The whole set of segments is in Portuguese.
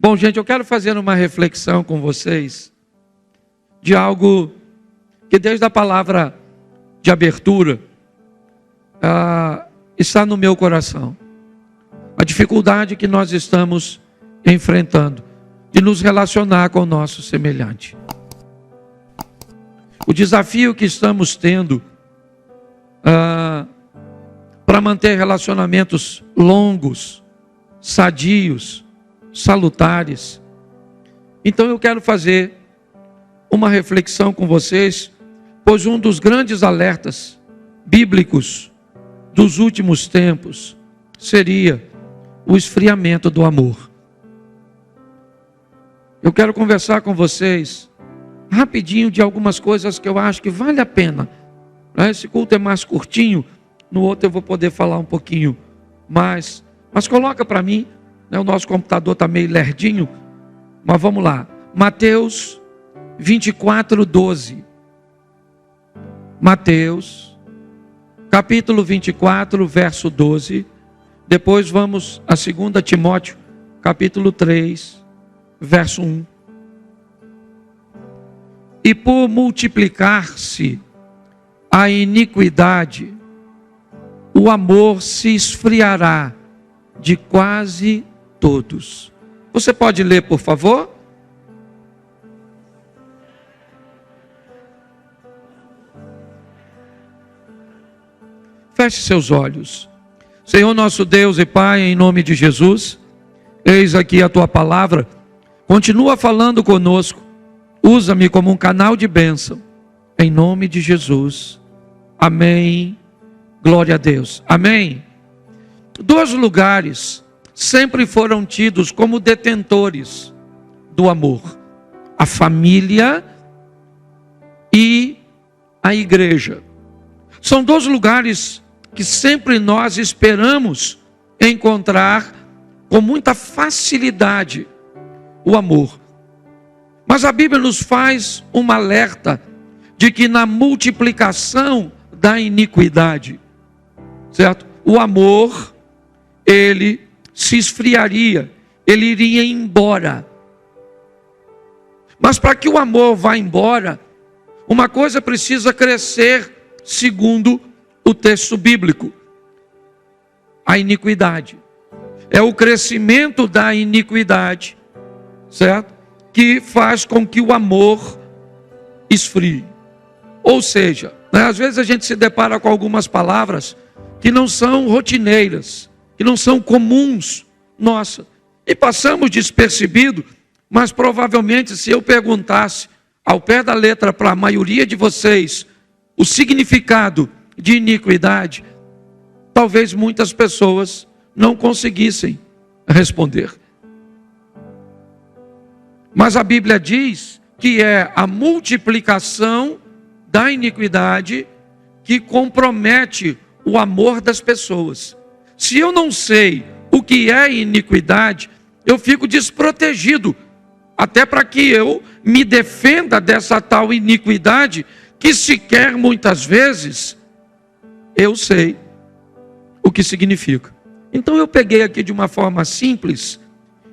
Bom, gente, eu quero fazer uma reflexão com vocês de algo que desde a palavra de abertura está no meu coração. A dificuldade que nós estamos enfrentando de nos relacionar com o nosso semelhante. O desafio que estamos tendo para manter relacionamentos longos, sadios, salutares. Então eu quero fazer uma reflexão com vocês, pois um dos grandes alertas bíblicos dos últimos tempos seria o esfriamento do amor. Eu quero conversar com vocês rapidinho de algumas coisas que eu acho que vale a pena. Esse culto é mais curtinho, no outro eu vou poder falar um pouquinho mais. Mas coloca para mim, o nosso computador está meio lerdinho, mas vamos lá. Mateus 24:12. Mateus, capítulo 24, verso 12. Depois vamos a 2 Timóteo, capítulo 3, verso 1. E por multiplicar-se a iniquidade, o amor se esfriará de quase todos. Você pode ler, por favor? Feche seus olhos. Senhor nosso Deus e Pai, em nome de Jesus, eis aqui a Tua palavra. Continua falando conosco. Usa-me como um canal de bênção. Em nome de Jesus. Amém. Glória a Deus. Amém. Dois lugares sempre foram tidos como detentores do amor: a família e a igreja. São dois lugares que sempre nós esperamos encontrar com muita facilidade o amor. Mas a Bíblia nos faz um alerta de que na multiplicação da iniquidade, certo? O amor, ele se esfriaria, ele iria embora. Mas para que o amor vá embora, uma coisa precisa crescer segundo o texto bíblico: a iniquidade. É o crescimento da iniquidade, certo? Que faz com que o amor esfrie. Ou seja, às vezes a gente se depara com algumas palavras que não são rotineiras, que não são comuns, nossa, e passamos despercebido, mas provavelmente se eu perguntasse ao pé da letra para a maioria de vocês o significado de iniquidade, talvez muitas pessoas não conseguissem responder. Mas a Bíblia diz que é a multiplicação da iniquidade que compromete o amor das pessoas. Se eu não sei o que é iniquidade, eu fico desprotegido, até para que eu me defenda dessa tal iniquidade, que sequer muitas vezes eu sei o que significa. Então eu peguei aqui de uma forma simples.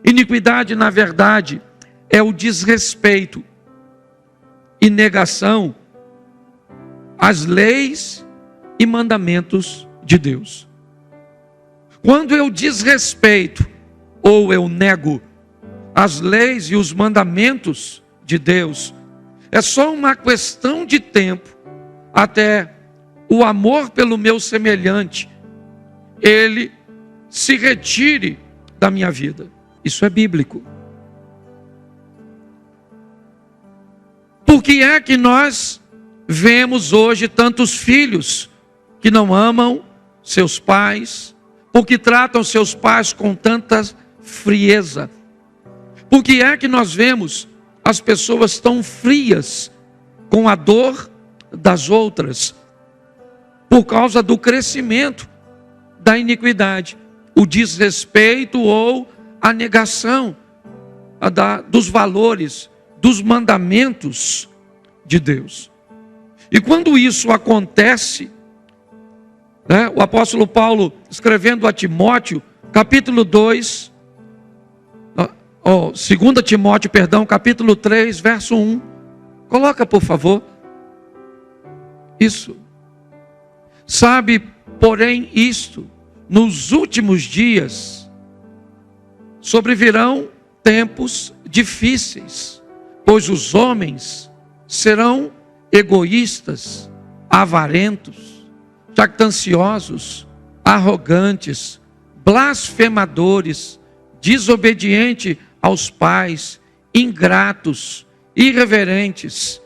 Iniquidade, na verdade, é o desrespeito e negação às leis e mandamentos de Deus. Quando eu desrespeito ou eu nego as leis e os mandamentos de Deus, é só uma questão de tempo até o amor pelo meu semelhante, ele se retire da minha vida. Isso é bíblico. Por que é que nós vemos hoje tantos filhos que não amam seus pais, porque tratam seus pais com tanta frieza? Por que é que nós vemos as pessoas tão frias com a dor das outras? Por causa do crescimento da iniquidade, o desrespeito ou a negação dos valores, dos mandamentos de Deus. E quando isso acontece, o apóstolo Paulo, escrevendo a Timóteo, capítulo 2, 2 Timóteo, capítulo 3, verso 1. Coloca, por favor. Isso. Sabe, porém, isto, nos últimos dias sobrevirão tempos difíceis, pois os homens serão egoístas, avarentos, jactanciosos, arrogantes, blasfemadores, desobedientes aos pais, ingratos, irreverentes,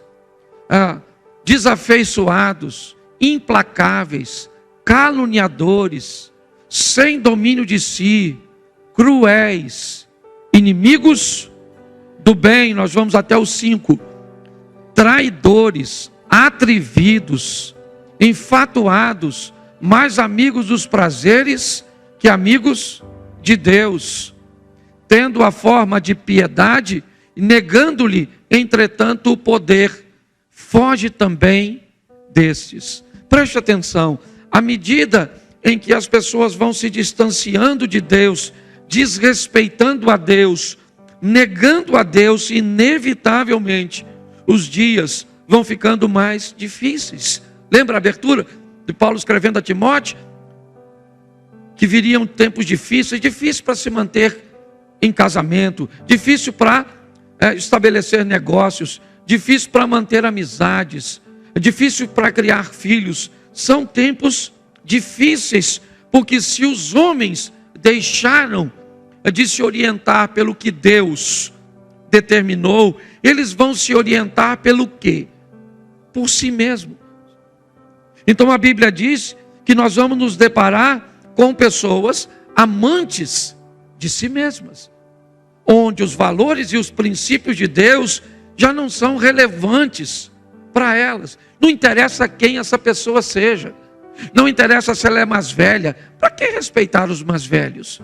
desafeiçoados, implacáveis, caluniadores, sem domínio de si, cruéis, inimigos do bem. Nós vamos até o 5. Traidores, atrevidos, enfatuados, mais amigos dos prazeres que amigos de Deus, tendo a forma de piedade, negando-lhe, entretanto, o poder. Foge também destes. Preste atenção, à medida em que as pessoas vão se distanciando de Deus, desrespeitando a Deus, negando a Deus, inevitavelmente, os dias vão ficando mais difíceis. Lembra a abertura de Paulo escrevendo a Timóteo? Que viriam tempos difíceis para se manter em casamento, difícil para estabelecer negócios, difícil para manter amizades, difícil para criar filhos. São tempos difíceis, porque se os homens deixaram de se orientar pelo que Deus determinou, eles vão se orientar pelo quê? Por si mesmo. Então a Bíblia diz que nós vamos nos deparar com pessoas amantes de si mesmas, onde os valores e os princípios de Deus já não são relevantes para elas. Não interessa quem essa pessoa seja, não interessa se ela é mais velha. Para que respeitar os mais velhos?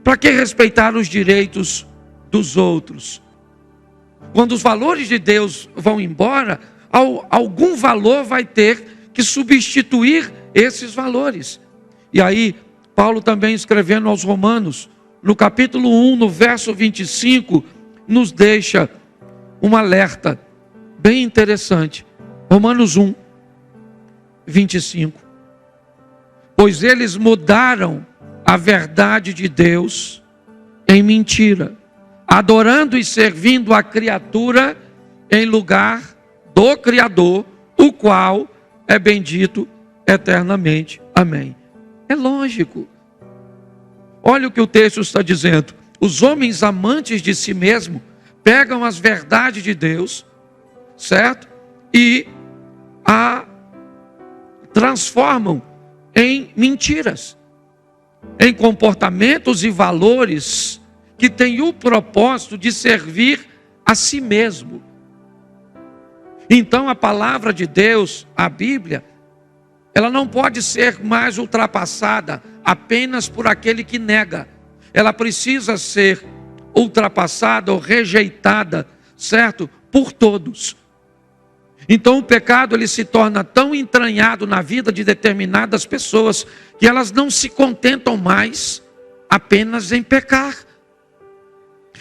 Para que respeitar os direitos dos outros? Quando os valores de Deus vão embora, algum valor vai ter que substituir esses valores. E aí, Paulo também escrevendo aos Romanos, no capítulo 1, no verso 25, nos deixa um alerta bem interessante. Romanos 1, 25. Pois eles mudaram a verdade de Deus em mentira, adorando e servindo a criatura em lugar do Criador, o qual é bendito eternamente. Amém. É lógico. Olha o que o texto está dizendo. Os homens amantes de si mesmo pegam as verdades de Deus, certo? E a transformam em mentiras, em comportamentos e valores que têm o propósito de servir a si mesmo. Então a palavra de Deus, a Bíblia, ela não pode ser mais ultrapassada apenas por aquele que nega. Ela precisa ser ultrapassada ou rejeitada, certo? Por todos. Então o pecado ele se torna tão entranhado na vida de determinadas pessoas que elas não se contentam mais apenas em pecar.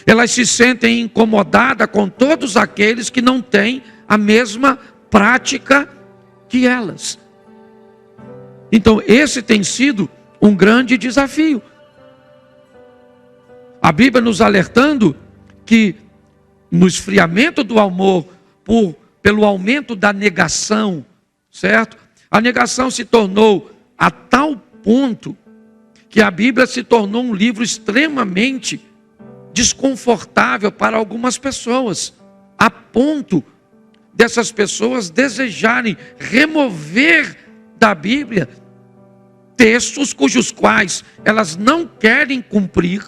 Elas se sentem incomodadas com todos aqueles que não têm a mesma prática que elas. Então esse tem sido um grande desafio. A Bíblia nos alertando que no esfriamento do amor, pelo aumento da negação, certo? A negação se tornou a tal ponto que a Bíblia se tornou um livro extremamente desconfortável para algumas pessoas, a ponto dessas pessoas desejarem remover da Bíblia textos cujos quais elas não querem cumprir.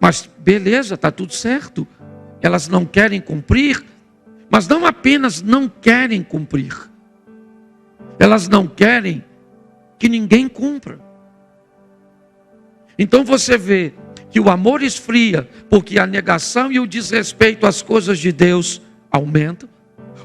Mas beleza, está tudo certo. Elas não querem cumprir, mas não apenas não querem cumprir. Elas não querem que ninguém cumpra. Então você vê que o amor esfria, porque a negação e o desrespeito às coisas de Deus aumentam.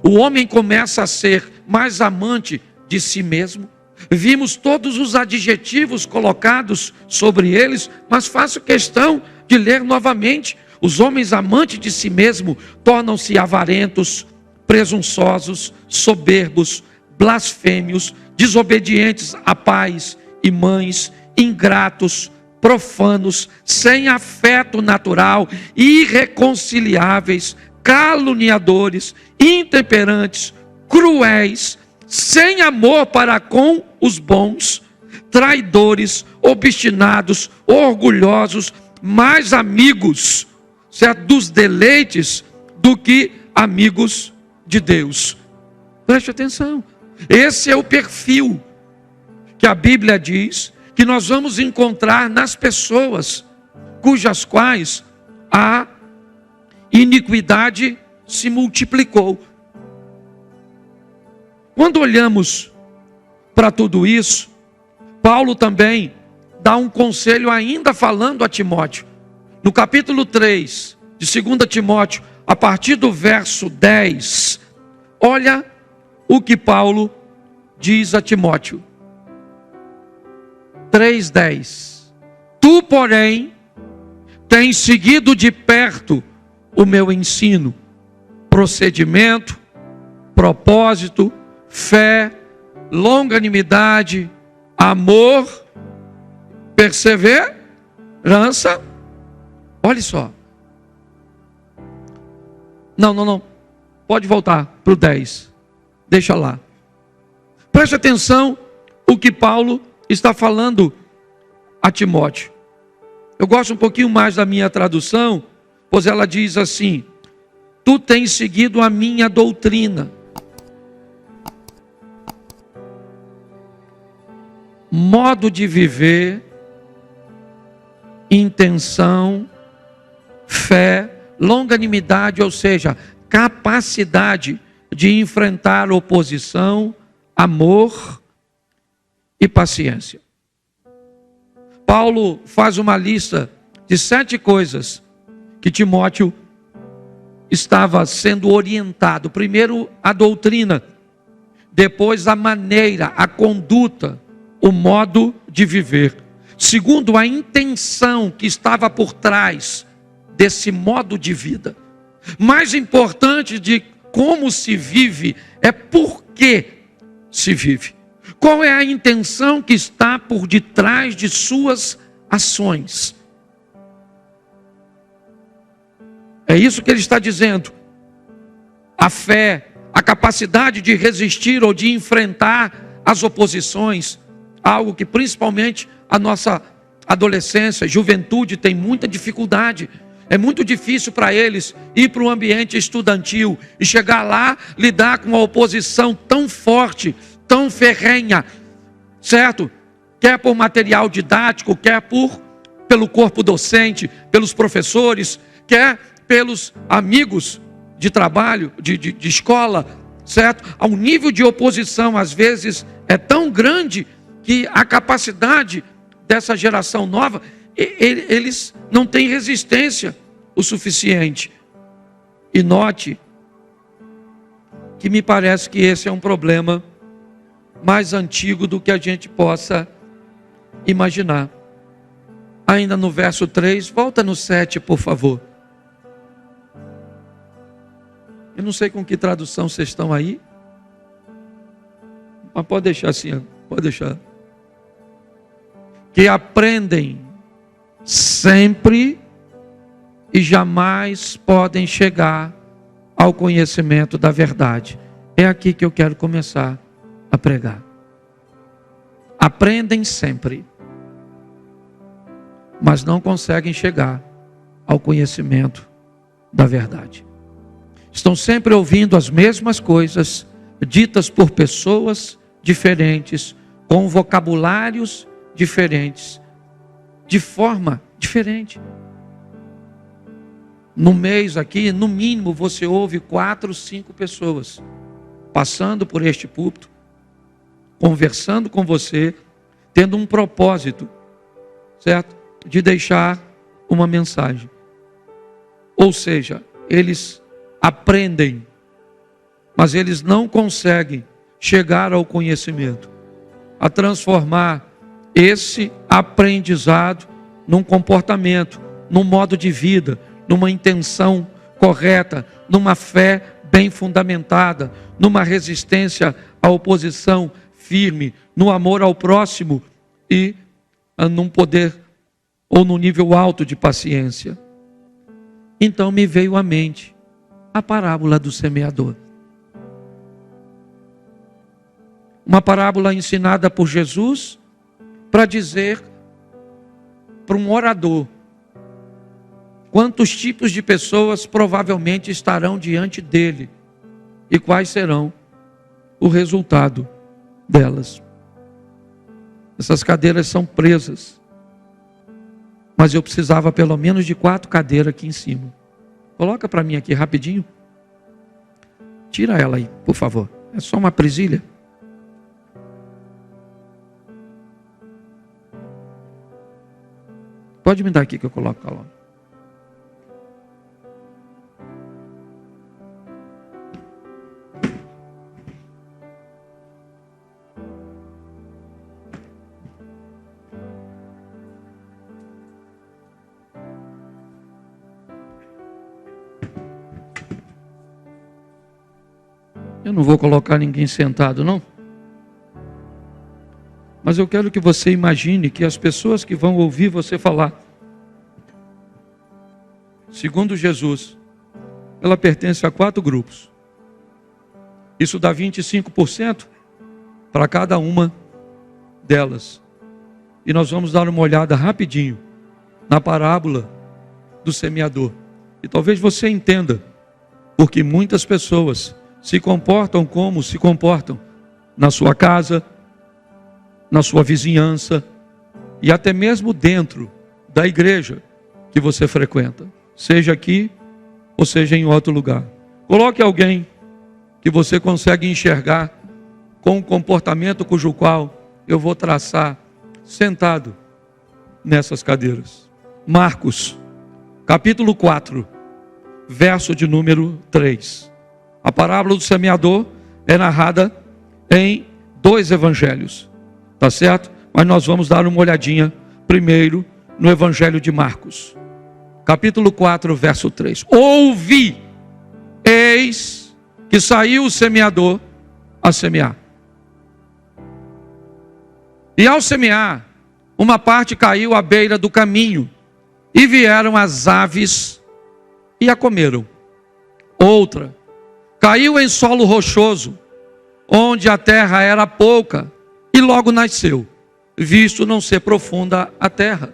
O homem começa a ser mais amante de si mesmo, Vimos todos os adjetivos colocados sobre eles, mas faço questão de ler novamente. Os homens amantes de si mesmo tornam-se avarentos, presunçosos, soberbos, blasfêmios, desobedientes a pais e mães, ingratos, profanos, sem afeto natural, irreconciliáveis, caluniadores, intemperantes, cruéis, sem amor para com os bons, traidores, obstinados, orgulhosos, mais amigos, certo, dos deleites do que amigos de Deus. Preste atenção. Esse é o perfil que a Bíblia diz que nós vamos encontrar nas pessoas cujas quais a iniquidade se multiplicou. Quando olhamos para tudo isso, Paulo também dá um conselho ainda falando a Timóteo. No capítulo 3 de 2 Timóteo, a partir do verso 10, olha o que Paulo diz a Timóteo. 3:10. Tu, porém, tens seguido de perto o meu ensino, procedimento, propósito, fé, longanimidade, amor, perseverança. Olha só. Não. Pode voltar para o 10. Deixa lá. Preste atenção o que Paulo está falando a Timóteo. Eu gosto um pouquinho mais da minha tradução, pois ela diz assim: tu tens seguido a minha doutrina, modo de viver, intenção, fé, longanimidade, ou seja, capacidade de enfrentar oposição, amor e paciência. Paulo faz uma lista de 7 coisas que Timóteo estava sendo orientado. Primeiro, a doutrina. Depois, a maneira, a conduta, o modo de viver. Segundo, a intenção que estava por trás desse modo de vida. Mais importante de como se vive é por que se vive. Qual é a intenção que está por detrás de suas ações? É isso que ele está dizendo. A fé, a capacidade de resistir ou de enfrentar as oposições, algo que principalmente a nossa adolescência, juventude tem muita dificuldade. É muito difícil para eles ir para um ambiente estudantil e chegar lá, lidar com uma oposição tão forte, tão ferrenha, certo? Quer por material didático, quer pelo corpo docente, pelos professores, quer pelos amigos de trabalho, de escola, certo? Ao nível de oposição, às vezes, é tão grande que a capacidade dessa geração nova, eles não têm resistência o suficiente. E note que me parece que esse é um problema mais antigo do que a gente possa imaginar. Ainda no verso 3, volta no 7, por favor. Eu não sei com que tradução vocês estão aí, mas pode deixar assim, pode deixar. Que aprendem sempre e jamais podem chegar ao conhecimento da verdade. É aqui que eu quero começar a pregar. Aprendem sempre, mas não conseguem chegar ao conhecimento da verdade. Estão sempre ouvindo as mesmas coisas, ditas por pessoas diferentes, com vocabulários diferentes, de forma diferente. No mês aqui, no mínimo, você ouve 4, 5 pessoas passando por este púlpito, conversando com você, tendo um propósito, certo? De deixar uma mensagem. Ou seja, eles aprendem, mas eles não conseguem chegar ao conhecimento. a transformar esse aprendizado num comportamento, num modo de vida, numa intenção correta, numa fé bem fundamentada, numa resistência à oposição firme, no amor ao próximo e num poder ou num nível alto de paciência. Então me veio à mente a parábola do semeador. Uma parábola ensinada por Jesus para dizer para um orador quantos tipos de pessoas provavelmente estarão diante dele e quais serão o resultado delas. Essas cadeiras são presas, mas eu precisava pelo menos de 4 cadeiras aqui em cima. Coloca para mim aqui rapidinho. Tira ela aí, por favor. É só uma presilha. Pode me dar aqui que eu coloco a lona. Eu não vou colocar ninguém sentado, não. Mas eu quero que você imagine que as pessoas que vão ouvir você falar, segundo Jesus, ela pertence a 4 grupos. Isso dá 25% para cada uma delas. E nós vamos dar uma olhada rapidinho na parábola do semeador. E talvez você entenda porque muitas pessoas se comportam como se comportam na sua casa, na sua vizinhança e até mesmo dentro da igreja que você frequenta, seja aqui ou seja em outro lugar. Coloque alguém que você consegue enxergar com um comportamento cujo qual eu vou traçar sentado nessas cadeiras. Marcos, capítulo 4, verso de número 3. A parábola do semeador é narrada em 2 evangelhos, tá certo? Mas nós vamos dar uma olhadinha primeiro no evangelho de Marcos, capítulo 4, verso 3. Ouvi, eis que saiu o semeador a semear. E ao semear, uma parte caiu à beira do caminho, e vieram as aves e a comeram. Outra caiu em solo rochoso, onde a terra era pouca, e logo nasceu, visto não ser profunda a terra.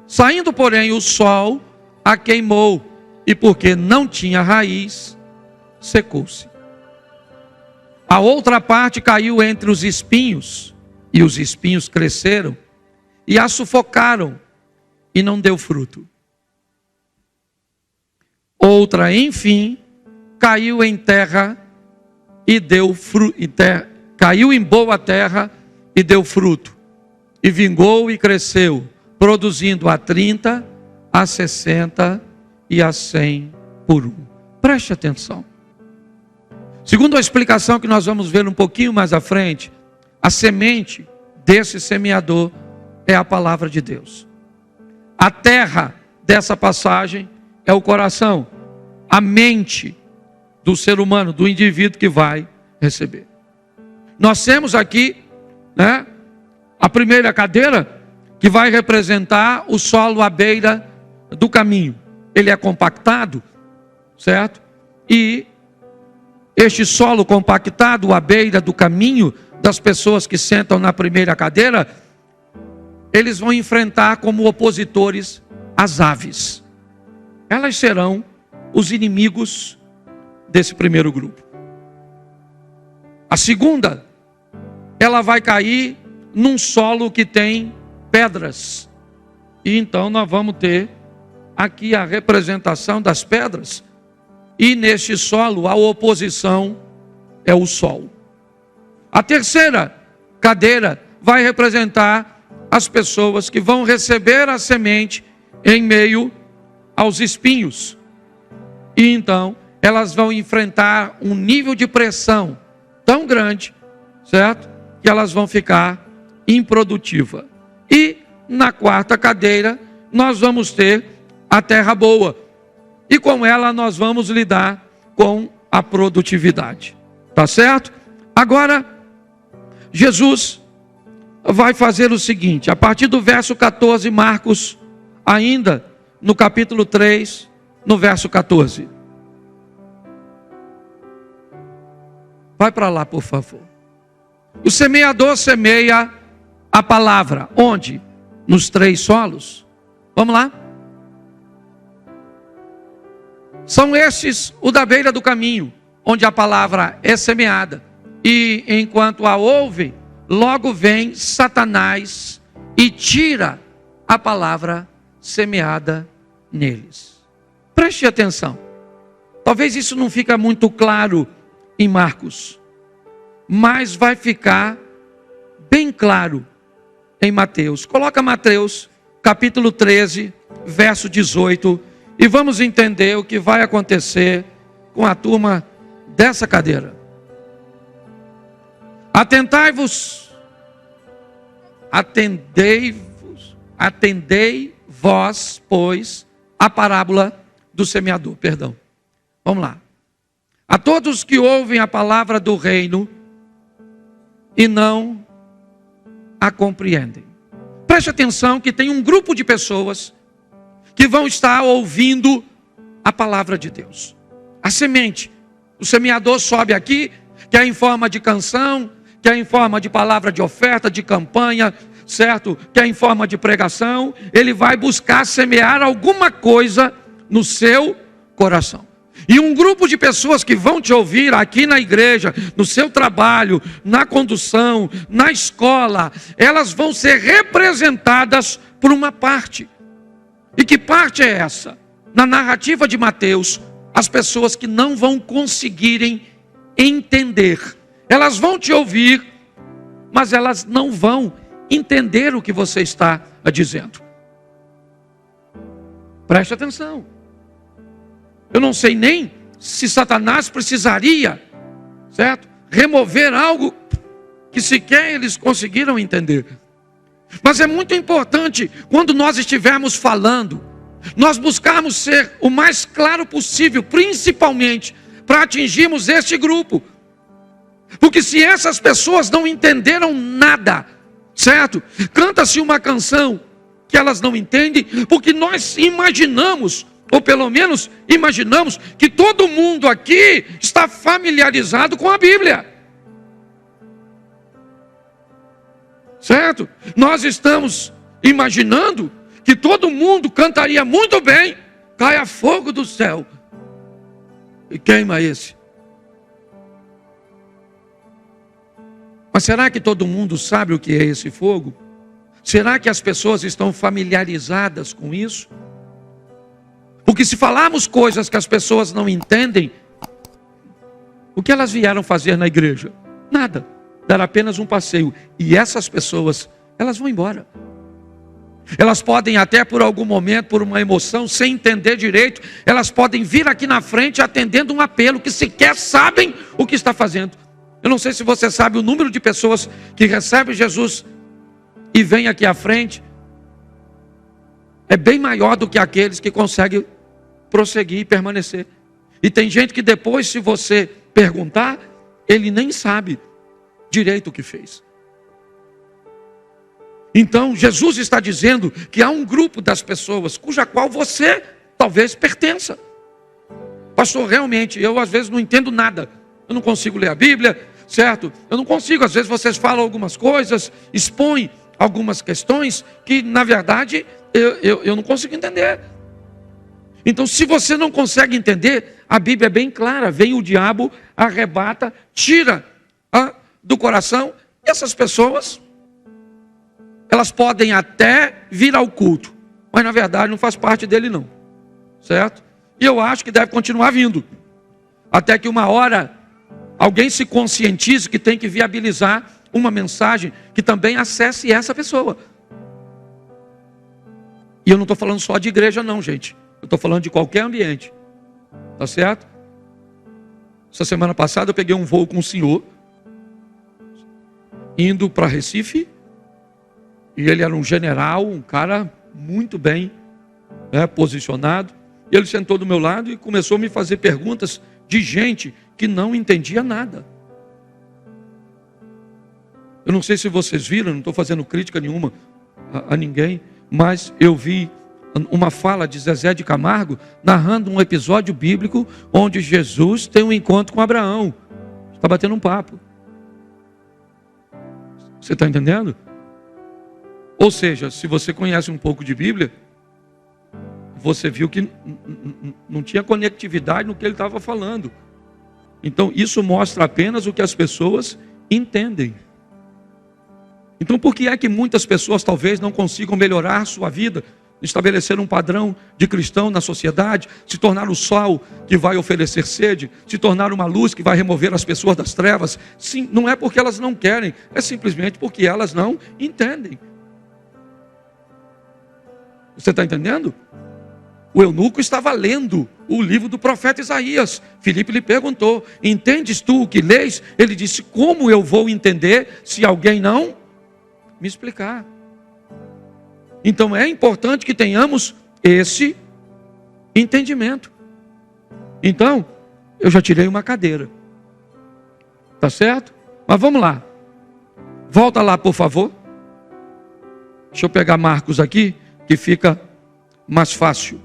Saindo, porém, o sol a queimou, e porque não tinha raiz, secou-se. A outra parte caiu entre os espinhos, e os espinhos cresceram, e a sufocaram, e não deu fruto. Outra, enfim, caiu em terra e deu fruto, caiu em boa terra e deu fruto, e vingou e cresceu, produzindo a 30, a 60 e a 100 por 1. Preste atenção. Segundo a explicação que nós vamos ver um pouquinho mais à frente, a semente desse semeador é a palavra de Deus. A terra dessa passagem é o coração, a mente do ser humano, do indivíduo que vai receber. Nós temos aqui, a primeira cadeira, que vai representar o solo à beira do caminho. Ele é compactado, certo? E este solo compactado à beira do caminho das pessoas que sentam na primeira cadeira, eles vão enfrentar como opositores as aves. Elas serão os inimigos desse primeiro grupo. A segunda, ela vai cair num solo que tem pedras. E então nós vamos ter aqui a representação das pedras. E neste solo a oposição é o sol. A terceira cadeira vai representar as pessoas que vão receber a semente em meio aos espinhos. E então elas vão enfrentar um nível de pressão tão grande, certo? que elas vão ficar improdutivas. E na quarta cadeira, nós vamos ter a terra boa. E com ela nós vamos lidar com a produtividade. Tá certo? Agora, Jesus vai fazer o seguinte, a partir do verso 14, Marcos, ainda no capítulo 3, no verso 14. Vai para lá, por favor. O semeador semeia a palavra. Onde? Nos 3 solos. Vamos lá? São estes o da beira do caminho, onde a palavra é semeada. E enquanto a ouvem, logo vem Satanás e tira a palavra semeada neles. Preste atenção. Talvez isso não fique muito claro em Marcos, mas vai ficar bem claro em Mateus. Coloca Mateus, capítulo 13, verso 18, e vamos entender o que vai acontecer com a turma dessa cadeira. Atendei vós, pois, a parábola do semeador. Perdão. Vamos lá. A todos que ouvem a palavra do reino e não a compreendem. Preste atenção que tem um grupo de pessoas que vão estar ouvindo a palavra de Deus. A semente. O semeador sobe aqui, que é em forma de canção, que é em forma de palavra de oferta, de campanha, certo? Que é em forma de pregação. Ele vai buscar semear alguma coisa no seu coração. E um grupo de pessoas que vão te ouvir aqui na igreja, no seu trabalho, na condução, na escola, elas vão ser representadas por uma parte. E que parte é essa? Na narrativa de Mateus, as pessoas que não vão conseguirem entender. Elas vão te ouvir, mas elas não vão entender o que você está dizendo. Preste atenção. Eu não sei nem se Satanás precisaria, certo? Remover algo que sequer eles conseguiram entender. Mas é muito importante, quando nós estivermos falando, nós buscarmos ser o mais claro possível, principalmente para atingirmos este grupo. Porque se essas pessoas não entenderam nada, certo? Canta-se uma canção que elas não entendem, porque nós imaginamos, ou pelo menos imaginamos, que todo mundo aqui está familiarizado com a Bíblia. Certo? Nós estamos imaginando que todo mundo cantaria muito bem, caia fogo do céu e queima esse. Mas será que todo mundo sabe o que é esse fogo? Será que as pessoas estão familiarizadas com isso? Porque se falarmos coisas que as pessoas não entendem, o que elas vieram fazer na igreja? Nada. Dar apenas um passeio. E essas pessoas, elas vão embora. Elas podem até por algum momento, por uma emoção, sem entender direito, elas podem vir aqui na frente atendendo um apelo que sequer sabem o que está fazendo. Eu não sei se você sabe o número de pessoas que recebem Jesus e vêm aqui à frente. É bem maior do que aqueles que conseguem prosseguir e permanecer. E tem gente que depois, se você perguntar, ele nem sabe direito o que fez. Então, Jesus está dizendo que há um grupo das pessoas cuja qual você talvez pertença. Pastor, realmente, eu às vezes não entendo nada. Eu não consigo ler a Bíblia, certo? Eu não consigo, às vezes vocês falam algumas coisas, expõem algumas questões que, na verdade, eu não consigo entender. Então, se você não consegue entender, a Bíblia é bem clara. Vem o diabo, arrebata, tira do coração. E essas pessoas, elas podem até vir ao culto, mas na verdade não faz parte dele não. Certo? E eu acho que deve continuar vindo. Até que uma hora, alguém se conscientize que tem que viabilizar uma mensagem que também acesse essa pessoa. E eu não estou falando só de igreja não, gente. Eu estou falando de qualquer ambiente. Tá certo? Essa semana passada eu peguei um voo com um senhor. indo para Recife, e ele era um general, um cara muito bem posicionado, e ele sentou do meu lado e começou a me fazer perguntas de gente que não entendia nada. Eu não sei se vocês viram, não estou fazendo crítica nenhuma a ninguém, mas eu vi uma fala de Zezé de Camargo narrando um episódio bíblico onde Jesus tem um encontro com Abraão. Está batendo um papo. Você está entendendo? Ou seja, se você conhece um pouco de Bíblia, você viu que não tinha conectividade no que ele estava falando. Então isso mostra apenas o que as pessoas entendem. Então por que é que muitas pessoas talvez não consigam melhorar sua vida, estabelecer um padrão de cristão na sociedade, se tornar o sol que vai oferecer sede, se tornar uma luz que vai remover as pessoas das trevas? Sim, não é porque elas não querem, é simplesmente porque elas não entendem. Você está entendendo? O eunuco estava lendo o livro do profeta Isaías. Filipe lhe perguntou: entendes tu o que lês? Ele disse: como eu vou entender se alguém não me explicar? Então é importante que tenhamos esse entendimento. Então, eu já tirei uma cadeira. Tá certo? Mas vamos lá. Volta lá, por favor. Deixa eu pegar Marcos aqui, que fica mais fácil.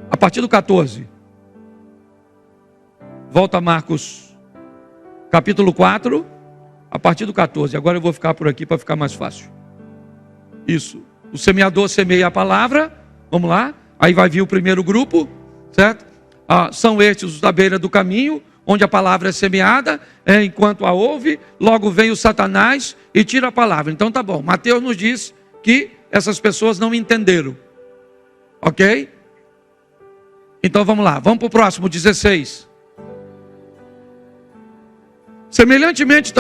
A partir do 14. Volta a Marcos, capítulo 4, a partir do 14. Agora eu vou ficar por aqui para ficar mais fácil. Isso. O semeador semeia a palavra. Vamos lá. Aí vai vir o primeiro grupo, certo? São estes os da beira do caminho, onde a palavra é semeada, enquanto a ouve, logo vem o Satanás e tira a palavra. Então tá bom. Mateus nos diz que essas pessoas não entenderam. Ok? Então vamos lá. Vamos para o próximo, 16. Semelhantemente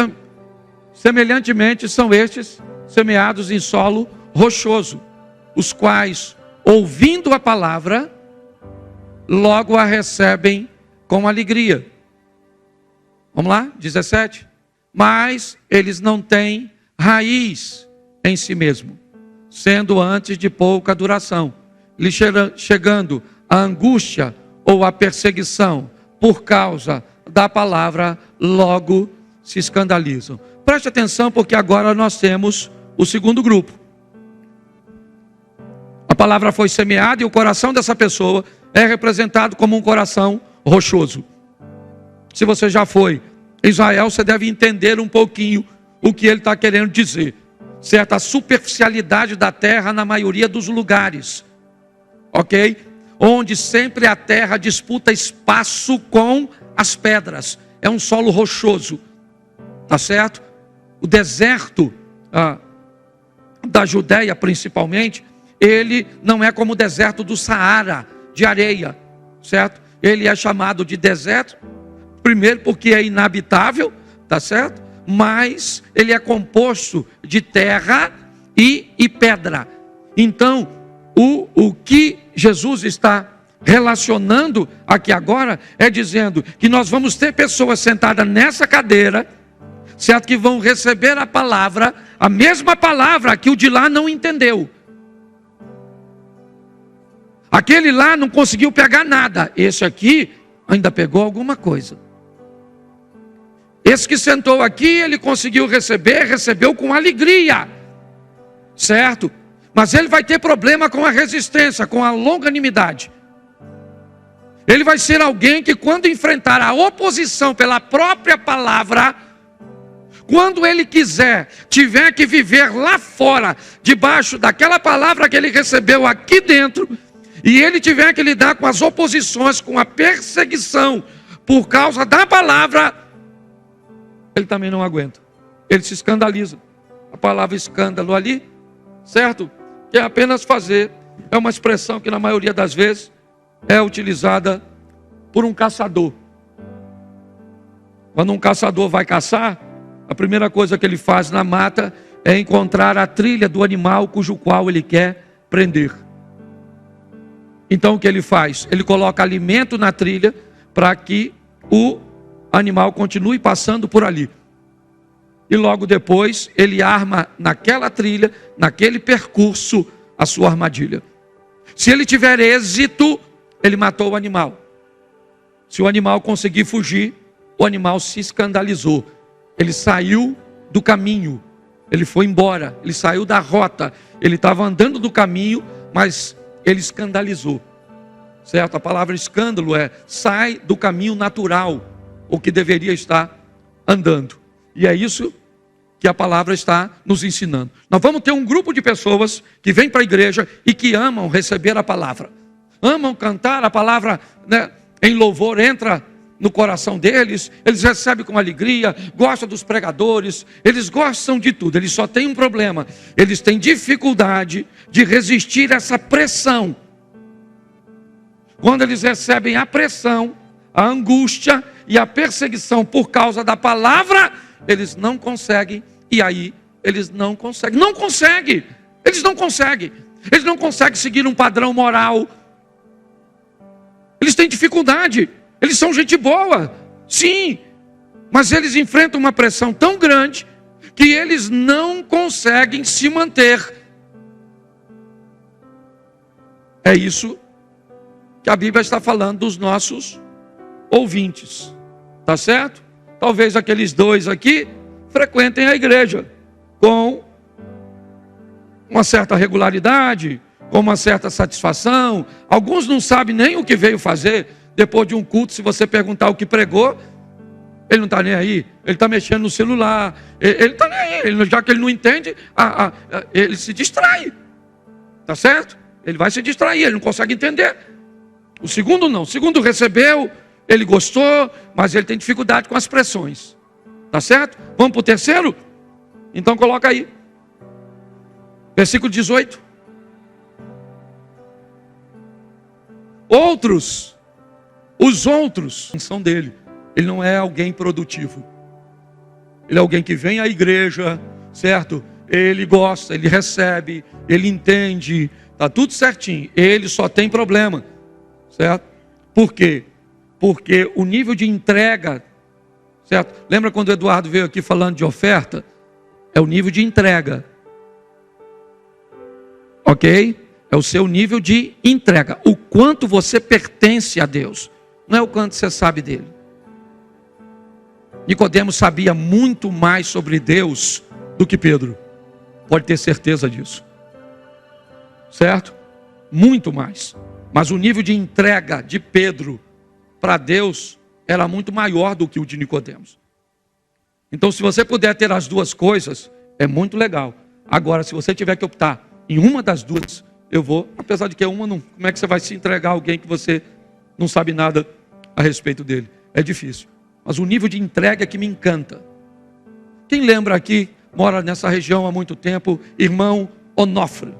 são estes semeados em solo rochoso, os quais, ouvindo a palavra, logo a recebem com alegria. Vamos lá, 17. Mas eles não têm raiz em si mesmo, sendo antes de pouca duração, lhe chegando a angústia ou a perseguição por causa da palavra, logo se escandalizam. Preste atenção, porque agora nós temos o segundo grupo. A palavra foi semeada e o coração dessa pessoa é representado como um coração rochoso. Se você já foi em Israel, você deve entender um pouquinho o que ele está querendo dizer. Certa superficialidade da terra na maioria dos lugares. Ok? Onde sempre a terra disputa espaço com as pedras. É um solo rochoso. Tá certo? O deserto da Judéia, principalmente, ele não é como o deserto do Saara, de areia, certo? Ele é chamado de deserto, primeiro porque é inabitável, tá certo? Mas ele é composto de terra e pedra. Então, o que Jesus está relacionando aqui agora é dizendo que nós vamos ter pessoas sentadas nessa cadeira, certo? Que vão receber a palavra, a mesma palavra que o de lá não entendeu. Aquele lá não conseguiu pegar nada, esse aqui ainda pegou alguma coisa. Esse que sentou aqui, ele conseguiu receber, recebeu com alegria, certo? Mas ele vai ter problema com a resistência, com a longanimidade. Ele vai ser alguém que, quando enfrentar a oposição pela própria palavra, quando ele tiver que viver lá fora, debaixo daquela palavra que ele recebeu aqui dentro, e ele tiver que lidar com as oposições, com a perseguição, por causa da palavra, ele também não aguenta. Ele se escandaliza. A palavra escândalo ali, certo? Que é apenas fazer. É uma expressão que na maioria das vezes é utilizada por um caçador. Quando um caçador vai caçar, a primeira coisa que ele faz na mata é encontrar a trilha do animal cujo qual ele quer prender. Então o que ele faz? Ele coloca alimento na trilha para que o animal continue passando por ali. e logo depois ele arma naquela trilha, naquele percurso, a sua armadilha. Se ele tiver êxito, ele matou o animal. Se o animal conseguir fugir, o animal se escandalizou. Ele saiu do caminho, ele foi embora, ele saiu da rota. Ele estava andando do caminho, mas ele escandalizou. Certo? A palavra escândalo é sai do caminho natural, o que deveria estar andando. E é isso que a palavra está nos ensinando. Nós vamos ter um grupo de pessoas que vem para a igreja e que amam receber a palavra. Amam cantar a palavra, né, em louvor, entra no coração deles, eles recebem com alegria, gostam dos pregadores, eles gostam de tudo. Eles só têm um problema, eles têm dificuldade de resistir a essa pressão. Quando eles recebem a pressão, a angústia e a perseguição por causa da palavra, eles não conseguem, e aí eles não conseguem, eles não conseguem seguir um padrão moral, eles têm dificuldade, eles são gente boa, sim, mas eles enfrentam uma pressão tão grande, que eles não conseguem se manter. É isso que a Bíblia está falando dos nossos ouvintes, tá certo? Talvez aqueles dois aqui frequentem a igreja com uma certa regularidade, com uma certa satisfação. Alguns não sabem nem o que veio fazer depois de um culto. Se você perguntar o que pregou, ele não está nem aí, ele está mexendo no celular, ele está nem aí, já que ele não entende, ele se distrai, tá certo? Ele vai se distrair, ele não consegue entender. O segundo não, o segundo recebeu, ele gostou, mas ele tem dificuldade com as pressões. Tá certo? Vamos para o terceiro? Então coloca aí. Versículo 18. Outros, os outros, são dele. Ele não é alguém produtivo. Ele é alguém que vem à igreja, certo? Ele gosta, ele recebe, ele entende, tá tudo certinho. Ele só tem problema, certo? Por quê? Porque o nível de entrega, certo? Lembra quando o Eduardo veio aqui falando de oferta? É o nível de entrega. Ok? É o seu nível de entrega. O quanto você pertence a Deus. Não é o quanto você sabe dele. Nicodemos sabia muito mais sobre Deus do que Pedro. Pode ter certeza disso. Certo? Muito mais. Mas o nível de entrega de Pedro para Deus era muito maior do que o de Nicodemos. Então, se você puder ter as duas coisas, é muito legal. Agora, se você tiver que optar em uma das duas, eu vou, apesar de que uma não, como é que você vai se entregar a alguém que você não sabe nada a respeito dele? É difícil. Mas o nível de entrega é que me encanta. Quem lembra aqui, mora nessa região há muito tempo, irmão Onofre?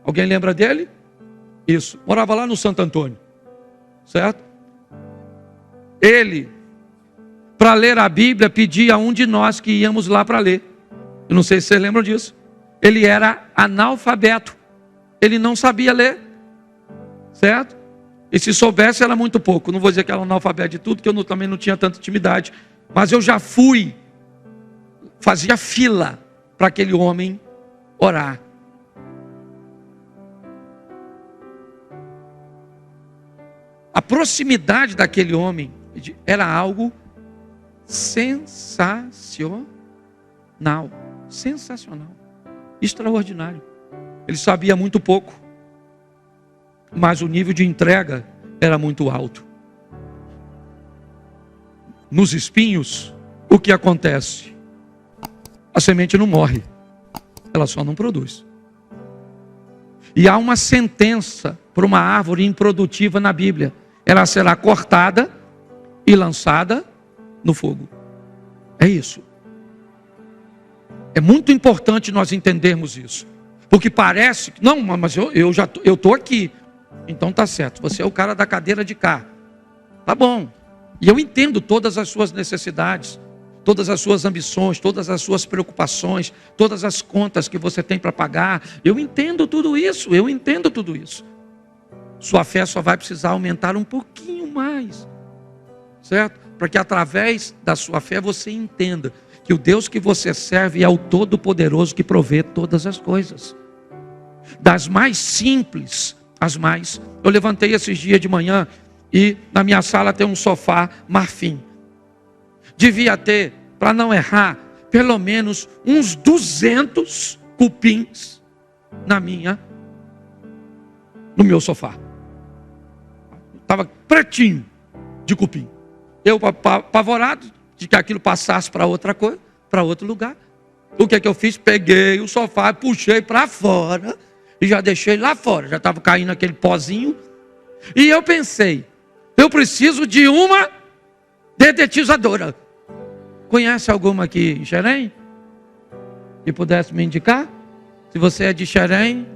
Alguém lembra dele? Isso, morava lá no Santo Antônio, certo? Ele, para ler a Bíblia, pedia a um de nós que íamos lá para ler. Eu não sei se vocês lembram disso. Ele era analfabeto, ele não sabia ler, certo? E se soubesse era muito pouco. Não vou dizer que era analfabeto de tudo, que eu também não tinha tanta intimidade. Mas eu já fui, fazia fila para aquele homem orar. A proximidade daquele homem era algo sensacional. Sensacional. Extraordinário. Ele sabia muito pouco, mas o nível de entrega era muito alto. Nos espinhos, o que acontece? A semente não morre, ela só não produz. E há uma sentença para uma árvore improdutiva na Bíblia: ela será cortada e lançada no fogo. É isso. É muito importante nós entendermos isso. Porque parece que, não, mas eu estou aqui. Então tá certo, você é o cara da cadeira de cá. Tá bom. E eu entendo todas as suas necessidades, todas as suas ambições, todas as suas preocupações, todas as contas que você tem para pagar. Eu entendo tudo isso, Sua fé só vai precisar aumentar um pouquinho mais, certo? Para que através da sua fé você entenda que o Deus que você serve é o Todo-Poderoso que provê todas as coisas. Das mais simples às mais. Eu levantei esses dias de manhã e na minha sala tem um sofá marfim. Devia ter, para não errar, pelo menos uns 200 cupins no meu sofá. Estava pretinho de cupim. Eu apavorado de que aquilo passasse para outra coisa, para outro lugar. O que é que eu fiz? Peguei o sofá, puxei para fora e já deixei lá fora. Já estava caindo aquele pozinho. E eu pensei, eu preciso de uma dedetizadora. Conhece alguma aqui em Xerém? Que pudesse me indicar? Se você é de Xerém.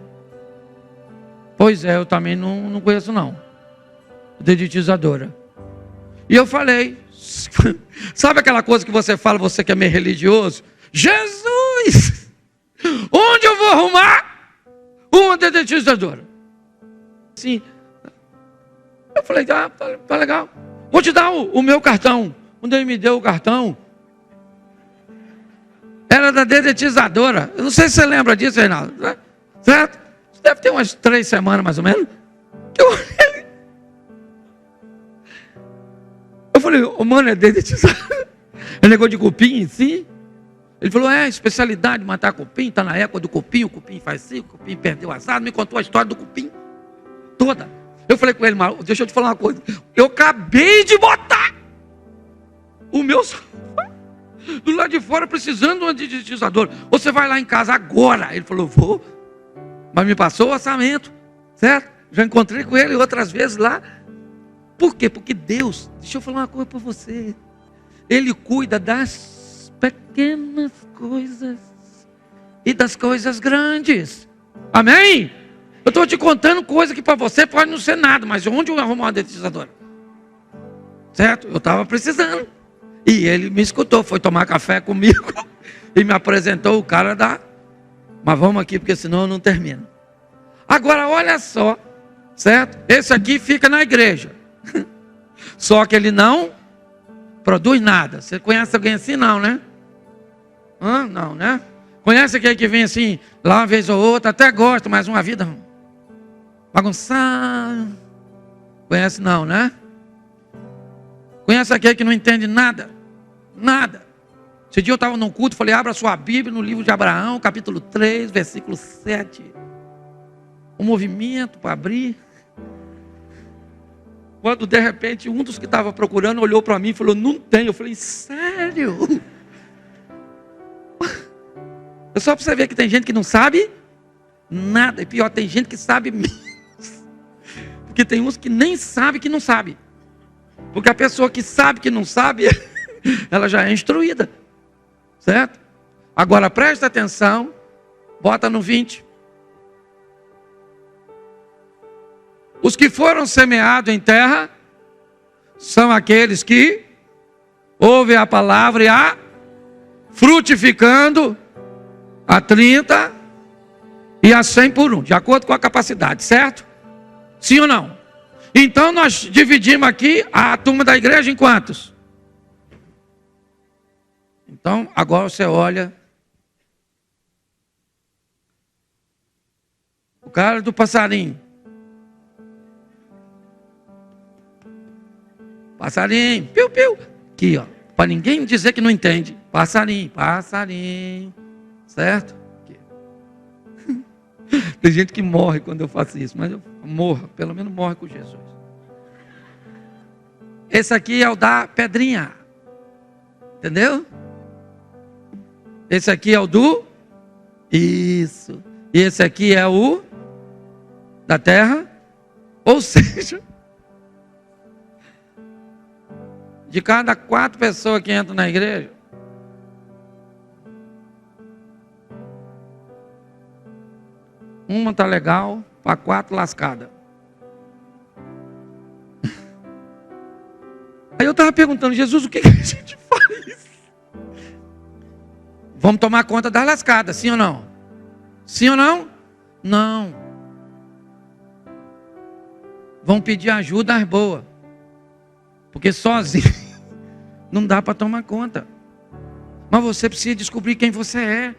Pois é, eu também não conheço não. Dedetizadora. E eu falei, sabe aquela coisa que você fala, você que é meio religioso? Jesus! Onde eu vou arrumar uma dedetizadora? Sim. Eu falei, tá legal. Vou te dar o meu cartão. Quando ele me deu o cartão, era da dedetizadora. Eu não sei se você lembra disso, Reinaldo. Certo? Deve ter umas 3 semanas mais ou menos. Eu falei, mano, é dedetizadora. É negócio de cupim em si. Ele falou, especialidade de matar cupim. Está na época do cupim, o cupim faz assim, o cupim perdeu o assado. Me contou a história do cupim toda. Eu falei com ele, mas deixa eu te falar uma coisa. Eu acabei de botar o meu sofá do lado de fora precisando de uma dedetizadora. Você vai lá em casa agora. Ele falou, vou. Mas me passou o orçamento, certo? Já encontrei com ele outras vezes lá. Por quê? Porque Deus, deixa eu falar uma coisa para você. Ele cuida das pequenas coisas e das coisas grandes. Amém? Eu estou te contando coisa que para você pode não ser nada, mas onde eu arrumo uma dedetizadora? Certo? Eu estava precisando. E ele me escutou, foi tomar café comigo e me apresentou o cara da... Mas vamos aqui, porque senão eu não termino. Agora, olha só, certo? Esse aqui fica na igreja. Só que ele não produz nada. Você conhece alguém assim? Não, né? Não, né? Conhece aquele que vem assim, lá uma vez ou outra, até gosta, mas uma vida bagunçada. Conhece não, né? Conhece aquele que não entende nada? Nada. Esse dia eu estava num culto, falei, abra sua Bíblia no livro de Abraão, capítulo 3, versículo 7. Um movimento para abrir. Quando de repente um dos que estava procurando olhou para mim e falou, não tem. Eu falei, sério? É só para você ver que tem gente que não sabe nada. E pior, tem gente que sabe mesmo. Porque tem uns que nem sabe que não sabe. Porque a pessoa que sabe que não sabe, ela já é instruída. Certo? Agora presta atenção. Bota no 20. Os que foram semeados em terra são aqueles que ouvem a palavra e a frutificando a 30 e a 100 por 1, de acordo com a capacidade, certo? Sim ou não? Então nós dividimos aqui a turma da igreja em quantos? Então agora você olha o cara do passarinho. Passarinho, piu, piu. Aqui, ó. Para ninguém dizer que não entende. Passarinho, passarinho. Certo? Aqui. Tem gente que morre quando eu faço isso, mas eu morro. Pelo menos morre com Jesus. Esse aqui é o da pedrinha. Entendeu? Esse aqui é o do... Isso. E esse aqui é o... da terra. Ou seja... De cada 4 pessoas que entram na igreja, uma está legal, para 4 lascada. Aí eu estava perguntando, Jesus, o que a gente faz? Vamos tomar conta das lascadas, sim ou não? Sim ou não? Não. Vamos pedir ajuda às boas. Porque sozinho não dá para tomar conta. Mas você precisa descobrir quem você é.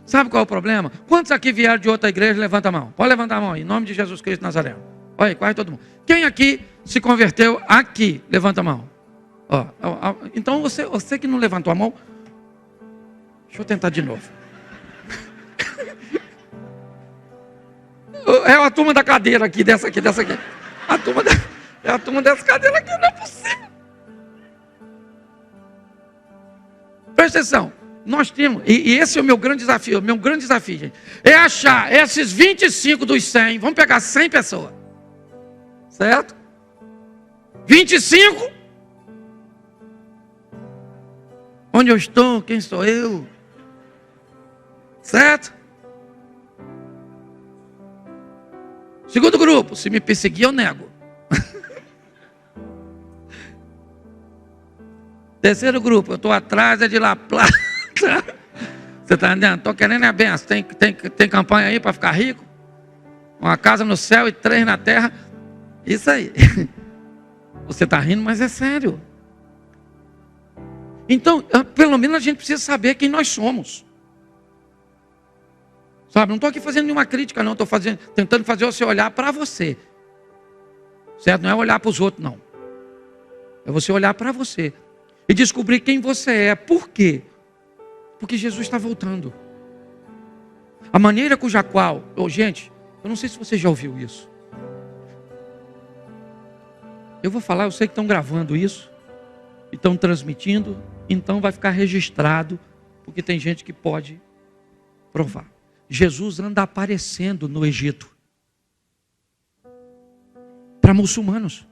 Sabe qual é o problema? Quantos aqui vieram de outra igreja? Levanta a mão. Pode levantar a mão aí, em nome de Jesus Cristo de Nazaré. Olha aí, quase todo mundo. Quem aqui se converteu aqui? Levanta a mão. Então você que não levantou a mão, deixa eu tentar de novo. É a turma da cadeira aqui, dessa aqui. É a turma dessa cadeira aqui, não é possível. Presta atenção. Nós temos, e esse é o meu grande desafio, gente, é achar esses 25 dos 100, vamos pegar 100 pessoas, certo? 25, onde eu estou, quem sou eu, certo? Segundo grupo, se me perseguir eu nego. Terceiro grupo, eu estou atrás, é de La Plata. Você está entendendo? Estou querendo a benção. Tem campanha aí para ficar rico? Uma casa no céu e 3 na terra. Isso aí. Você está rindo, mas é sério. Então, pelo menos a gente precisa saber quem nós somos. Sabe, não estou aqui fazendo nenhuma crítica, não. Estou tentando fazer você olhar para você. Certo? Não é olhar para os outros, não. É você olhar para você. E descobrir quem você é. Por quê? Porque Jesus está voltando. A maneira cuja qual... gente, eu não sei se você já ouviu isso. Eu vou falar, eu sei que estão gravando isso. E estão transmitindo. Então vai ficar registrado. Porque tem gente que pode provar. Jesus anda aparecendo no Egito. Para muçulmanos.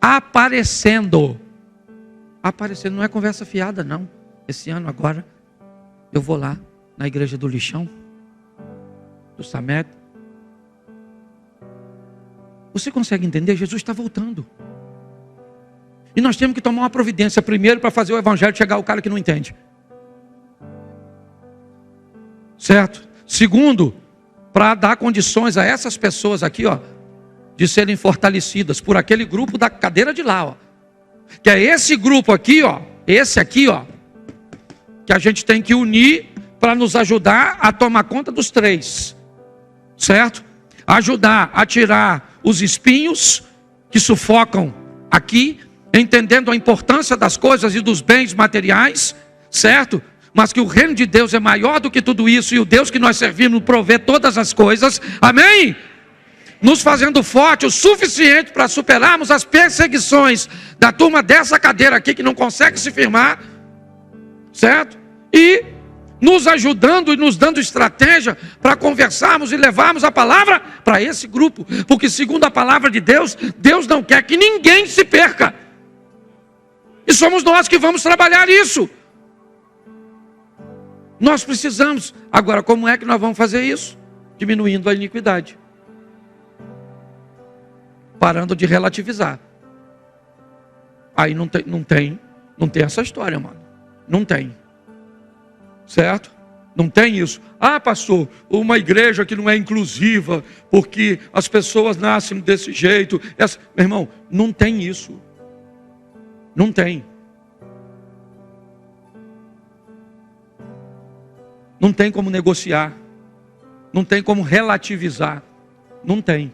Aparecendo. Aparecendo, não é conversa fiada, não. Esse ano agora, eu vou lá, na igreja do Lixão, do Samed. Você consegue entender? Jesus está voltando. E nós temos que tomar uma providência primeiro para fazer o evangelho chegar ao cara que não entende. Certo? Segundo, para dar condições a essas pessoas aqui, ó, de serem fortalecidas por aquele grupo da cadeira de lá, ó. Que é esse grupo aqui, ó, esse aqui, ó, que a gente tem que unir para nos ajudar a tomar conta dos 3, certo? Ajudar a tirar os espinhos que sufocam aqui, entendendo a importância das coisas e dos bens materiais, certo? Mas que o reino de Deus é maior do que tudo isso e o Deus que nós servimos provê todas as coisas, amém? Nos fazendo forte o suficiente para superarmos as perseguições da turma dessa cadeira aqui que não consegue se firmar, certo? E nos ajudando e nos dando estratégia para conversarmos e levarmos a palavra para esse grupo. Porque segundo a palavra de Deus, Deus não quer que ninguém se perca. E somos nós que vamos trabalhar isso. Nós precisamos. Agora, como é que nós vamos fazer isso? Diminuindo a iniquidade. Parando de relativizar. Aí não tem essa história, mano. Não tem. Certo? Não tem isso. Ah, pastor, uma igreja que não é inclusiva, porque as pessoas nascem desse jeito. Meu irmão, não tem isso. Não tem. Não tem como negociar. Não tem como relativizar. Não tem.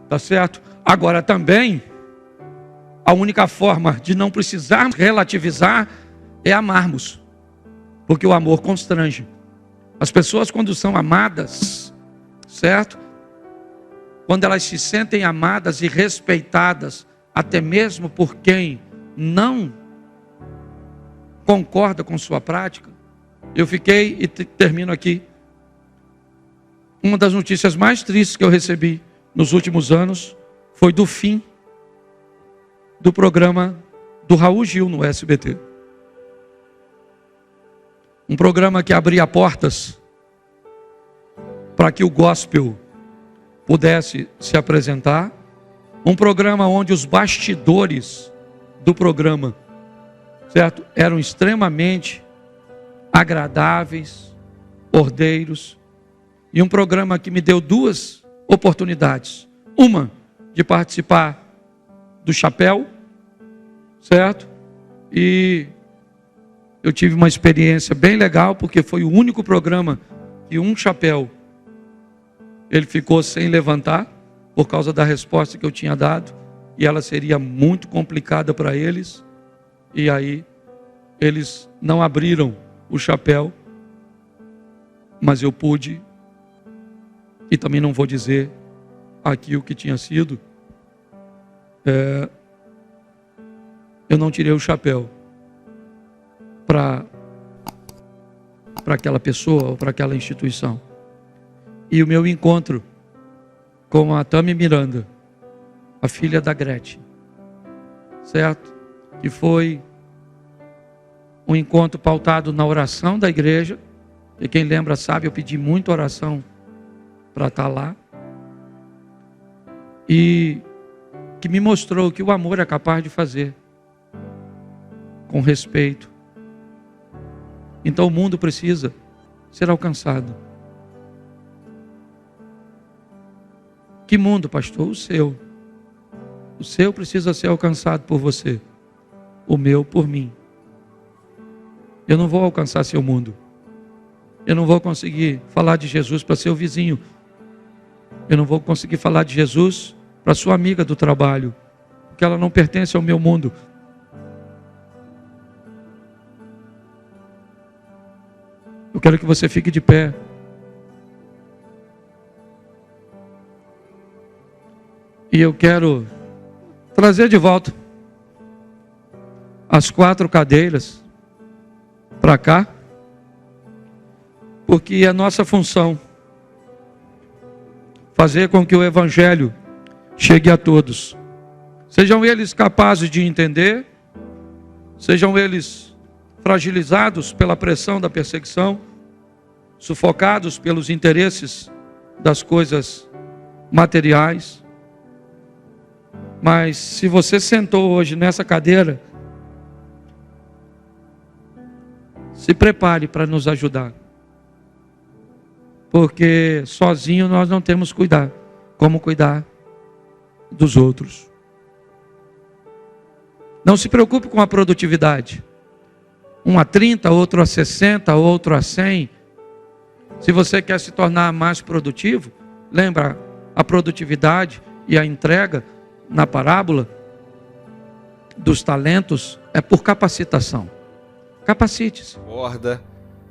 Tá certo? Agora também, a única forma de não precisar relativizar é amarmos. Porque o amor constrange. As pessoas quando são amadas, certo? Quando elas se sentem amadas e respeitadas, até mesmo por quem não concorda com sua prática. Eu fiquei, e termino aqui, uma das notícias mais tristes que eu recebi nos últimos anos foi do fim do programa do Raul Gil no SBT. Um programa que abria portas para que o gospel pudesse se apresentar. Um programa onde os bastidores do programa, certo, eram extremamente agradáveis, ordeiros. E um programa que me deu 2 oportunidades. Uma, de participar do chapéu, certo? E eu tive uma experiência bem legal, porque foi o único programa que um chapéu ele ficou sem levantar, por causa da resposta que eu tinha dado, e ela seria muito complicada para eles, e aí eles não abriram o chapéu, mas eu pude, e também não vou dizer aqui o que tinha sido, eu não tirei o chapéu para aquela pessoa ou para aquela instituição. E o meu encontro com a Tami Miranda, a filha da Gretchen, certo? Que foi um encontro pautado na oração da igreja, e quem lembra sabe, eu pedi muita oração para estar lá, e que me mostrou que o amor é capaz de fazer, com respeito. Então o mundo precisa ser alcançado. Que mundo, pastor? O seu. O seu precisa ser alcançado por você. O meu por mim. Eu não vou alcançar seu mundo. Eu não vou conseguir falar de Jesus para seu vizinho. Eu não vou conseguir falar de Jesus para sua amiga do trabalho, porque ela não pertence ao meu mundo. Eu quero que você fique de pé. E eu quero trazer de volta as 4 cadeiras para cá, porque é nossa função fazer com que o Evangelho chegue a todos. Sejam eles capazes de entender, sejam eles fragilizados pela pressão da perseguição, sufocados pelos interesses das coisas materiais. Mas se você sentou hoje nessa cadeira, se prepare para nos ajudar. Porque sozinho nós não temos como cuidar dos outros. Não se preocupe com a produtividade. Um a 30, outro a 60, outro a 100. Se você quer se tornar mais produtivo, lembra, a produtividade e a entrega na parábola dos talentos é por capacitação. Capacite-se.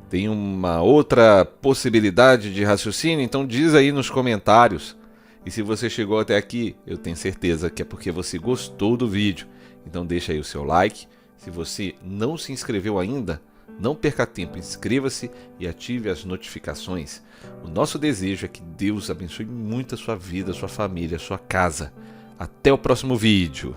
Tem uma outra possibilidade de raciocínio? Então diz aí nos comentários. E se você chegou até aqui, eu tenho certeza que é porque você gostou do vídeo. Então deixa aí o seu like. Se você não se inscreveu ainda, não perca tempo, inscreva-se e ative as notificações. O nosso desejo é que Deus abençoe muito a sua vida, a sua família, a sua casa. Até o próximo vídeo.